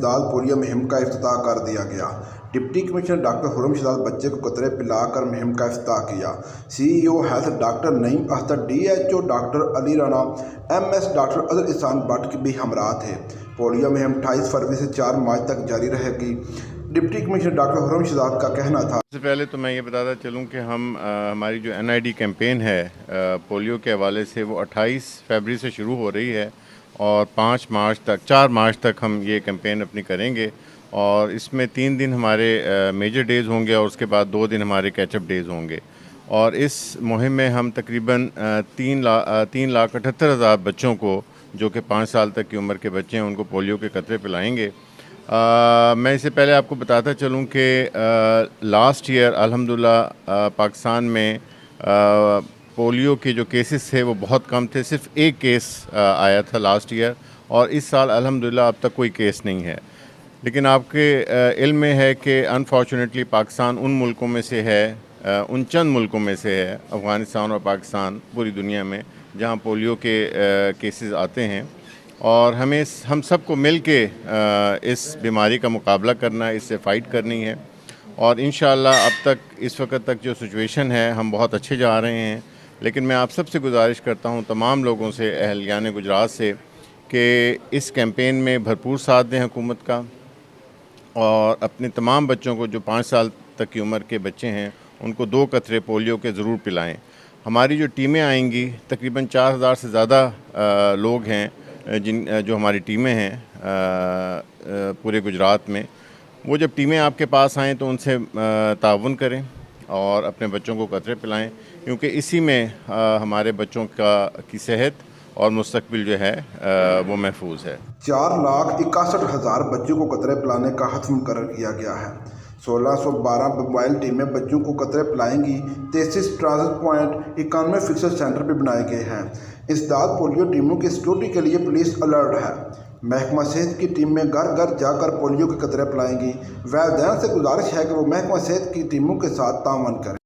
امداد پولیو مہم کا افتتاح کر دیا گیا۔ Deputy commissioner doctor Khurram Shahzad بچے کو قطرے پلا کر مہم کا افتتاح کیا۔ C E O health doctor Naeem Akhtar, D H O doctor Ali Rana, M S doctor Azhar Ehsan Butt بھی ہمراہ تھے۔ پولیو مہم 28 فروری سے 4 مارچ تک جاری رہے گی۔ Deputy commissioner doctor Khurram Shahzad کا کہنا تھا۔ سب سے پہلے تو میں یہ بتاتا چلوں کہ ہماری جو NID کیمپین ہے پولیو کے حوالے سے وہ 28 فروری سے شروع ہو رہی ہے اور 4 مارچ تک ہم یہ کیمپین اپنی کریں گے، اور اس میں 3 دن ہمارے میجر ڈیز ہوں گے اور اس کے بعد 2 دن ہمارے کیچ اپ ڈیز ہوں گے، اور اس مہم میں ہم تقریباً 3,78,000 بچوں کو جو کہ 5 سال تک کی عمر کے بچے ہیں ان کو پولیو کے قطرے پلائیں گے۔ میں اس سے پہلے آپ کو بتاتا چلوں کہ لاسٹ ایئر الحمدللہ پاکستان میں پولیو کے جو کیسز تھے وہ بہت کم تھے، صرف ایک کیس آیا تھا لاسٹ ایئر، اور اس سال الحمدللہ اب تک کوئی کیس نہیں ہے۔ لیکن آپ کے علم میں ہے کہ انفارچونیٹلی پاکستان ان ملکوں میں سے ہے، ان چند ملکوں میں سے ہے، افغانستان اور پاکستان پوری دنیا میں، جہاں پولیو کے کیسز آتے ہیں، اور ہم سب کو مل کے اس بیماری کا مقابلہ کرنا ہے، اس سے فائٹ کرنی ہے، اور انشاءاللہ اب تک اس وقت تک جو سچویشن ہے ہم بہت اچھے جا رہے ہیں۔ لیکن میں آپ سب سے گزارش کرتا ہوں، تمام لوگوں سے، اہلیان گجرات سے، کہ اس کیمپین میں بھرپور ساتھ دیں حکومت کا، اور اپنے تمام بچوں کو جو 5 سال تک کی عمر کے بچے ہیں ان کو 2 قطرے پولیو کے ضرور پلائیں۔ ہماری جو ٹیمیں آئیں گی تقریباً 4,000 سے زیادہ لوگ ہیں جو ہماری ٹیمیں ہیں پورے گجرات میں، وہ جب ٹیمیں آپ کے پاس آئیں تو ان سے تعاون کریں اور اپنے بچوں کو قطرے پلائیں، کیونکہ اسی میں ہمارے بچوں کی صحت اور مستقبل جو ہے وہ محفوظ ہے۔ 4,61,000 بچوں کو قطرے پلانے کا ہدف مقرر کیا گیا ہے۔ 1,612 موبائل ٹیمیں بچوں کو قطرے پلائیں گی۔ 33 ٹرانزٹ پوائنٹ، 91 فکسڈ سینٹر بھی بنائے گئے ہیں۔ انسداد پولیو ٹیموں کی سیکورٹی کے لیے پولیس الرٹ ہے۔ محکمہ صحت کی ٹیمیں گھر گھر جا کر پولیو کے قطرے پلائیں گی۔ والدین سے گزارش ہے کہ وہ محکمہ صحت کی ٹیموں کے ساتھ تعاون کریں۔